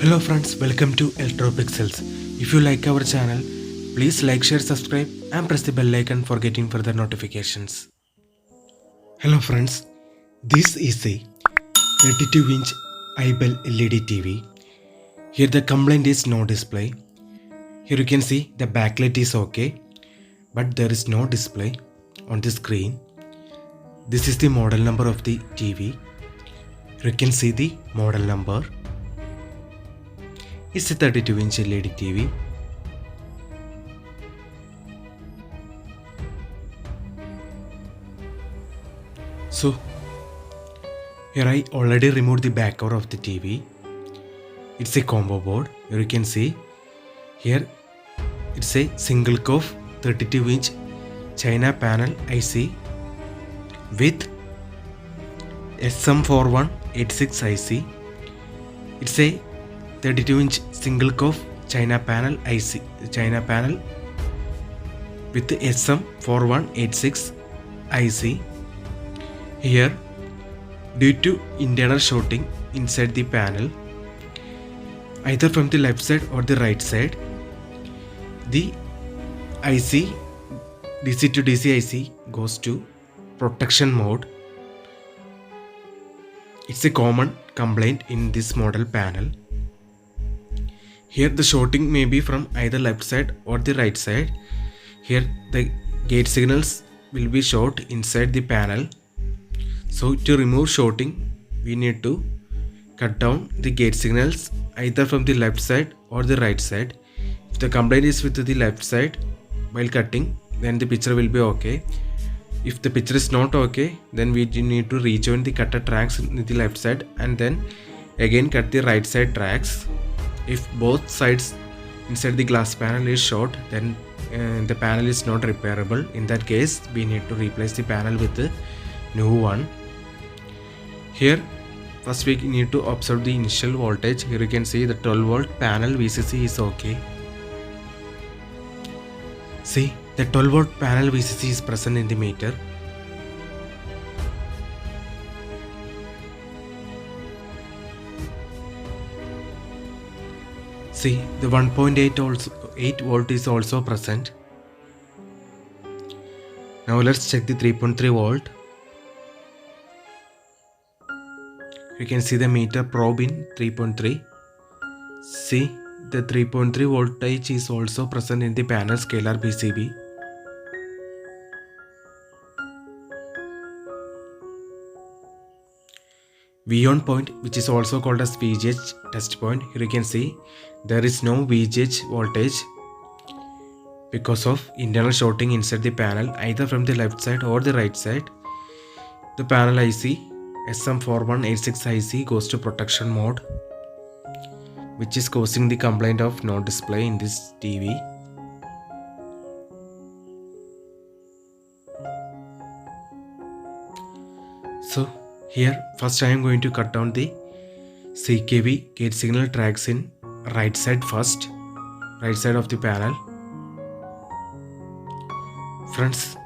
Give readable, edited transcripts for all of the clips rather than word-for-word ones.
Hello friends, welcome to Electropixels. If you like our channel, please like, share, subscribe and press the bell icon for getting further notifications. Hello friends, this is a 32-inch IBEL LED TV. Here the complaint is no display. Here you can see the backlight is okay, but there is no display on the screen. This is the model number of the TV. You can see the model number. It's a 32-inch LED TV. So here I already removed the back cover of the TV. It's a combo board. Here you can see here it's a Single Cof 32-inch China Panel IC with SM4186 IC. It's a 32-inch Single Cof China Panel IC with the SM4186 IC. Here, due to internal shorting inside the panel, either from the left side or the right side, the IC DC to DC IC goes to protection mode. It's a common complaint in this model panel. Here the shorting may be from either left side or the right side. Here the gate signals will be short inside the panel. So to remove shorting, we need to cut down the gate signals either from the left side or the right side. If the complaint is with the left side while cutting, then the picture will be okay. If the picture is not okay, then we need to rejoin the cutter tracks in the left side and then again cut the right side tracks. If both sides inside the glass panel is short, then the panel is not repairable. In that case, we need to replace the panel with the new one. Here, first we need to observe the initial voltage. Here you can see the 12 volt panel VCC is okay. See, the 12 volt panel VCC is present in the meter. See, the 1.8 volt is also present. Now let's check the 3.3 volt. You can see the meter probe in 3.3. See, the 3.3 voltage is also present in the panel scalar PCB. V on point, which is also called as VGH test point. Here you can see there is no VGH voltage because of internal shorting inside the panel either from the left side or the right side. The panel IC SM4186 IC goes to protection mode, which is causing the complaint of no display in this TV. So here first I am going to cut down the CKV gate signal tracks in right side first, right side of the panel. Friends,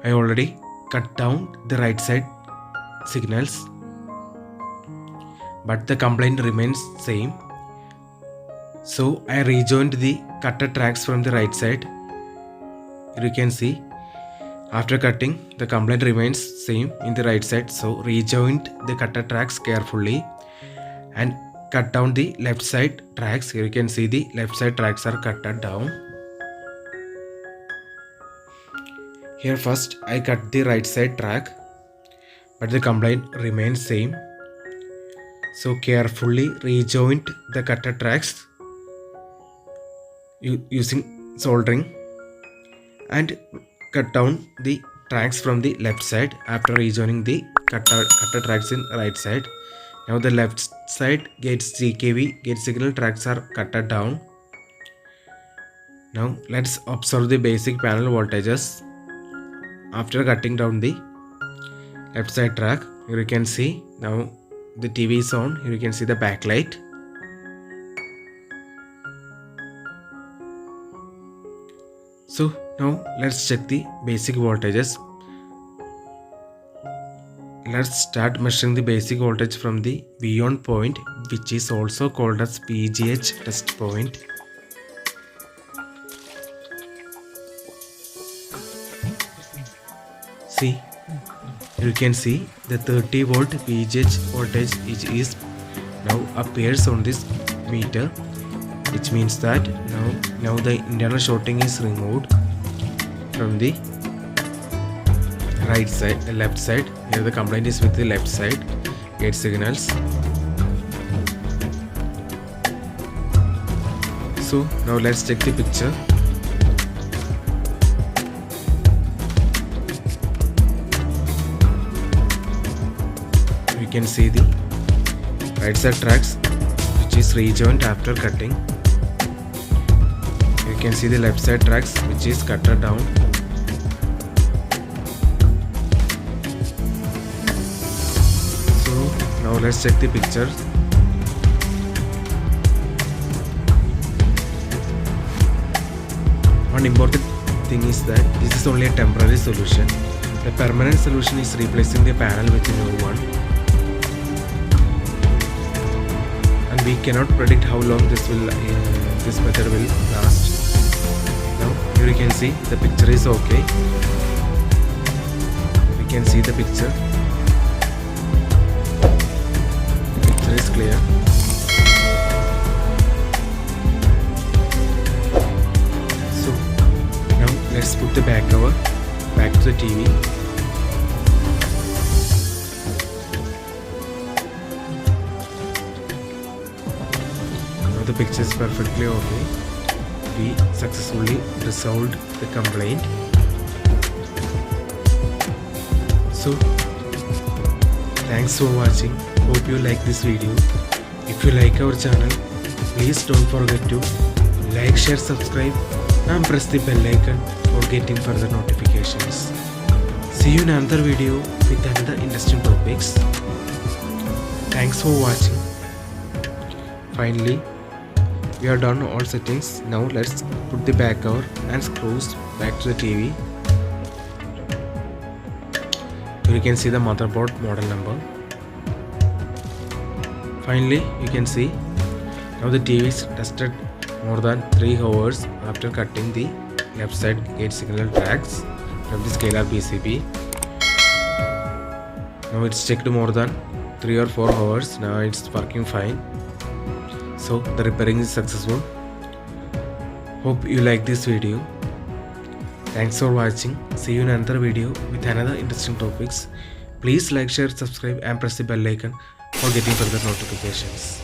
I already cut down the right side signals, but the complaint remains same. So I rejoined the cutter tracks from the right side. You can see after cutting the complaint remains same in the right side. So rejoined the cutter tracks carefully and cut down the left side tracks. Here you can see the left side tracks are cut down. Here first I cut the right side track, but the complaint remains same. So carefully rejoined the cutter tracks using soldering and cut down the tracks from the left side after rejoining the cutter tracks in right side. Now the left side CKV gate signal tracks are cut down. Now let's observe the basic panel voltages after cutting down the left side track. Here you can see now the TV is on. Here you can see the backlight. So now let's check the basic voltages. let's start measuring the basic voltage from the V on point, which is also called as VGH test point. See, you can see the 30 volt VGH voltage is now appears on this meter, which means that now the internal shorting is removed from the right side, the left side. Here the complaint is with the left side gate signals. So now let's check the picture. You can see the right side tracks which is rejoined after cutting. You can see the left side tracks which is cutted down. So now let's check the picture. One important thing is that this is only a temporary solution. The permanent solution is replacing the panel with a new one. And we cannot predict how long this method will last. Now here you can see the picture is okay. We can see the picture. The picture is clear. So now let's put the back cover back to the TV. Now the picture is perfectly okay. We successfully resolved the complaint. So thanks for watching. Hope you like this video. If you like our channel, please don't forget to like, share, subscribe and press the bell icon for getting further notifications. See you in another video with another interesting topics. Thanks for watching. Finally, we are done all settings. Now let's put the back cover and screws back to the TV. Here you can see the motherboard model number. Finally, you can see now the TV is tested more than 3 hours after cutting the left side gate signal tracks from the scalar PCB. Now it's checked more than 3 or 4 hours. Now it's working fine. So the repairing is successful. Hope you like this video. Thanks for watching. See you in another video with another interesting topics. Please like, share, subscribe and press the bell icon for getting further notifications.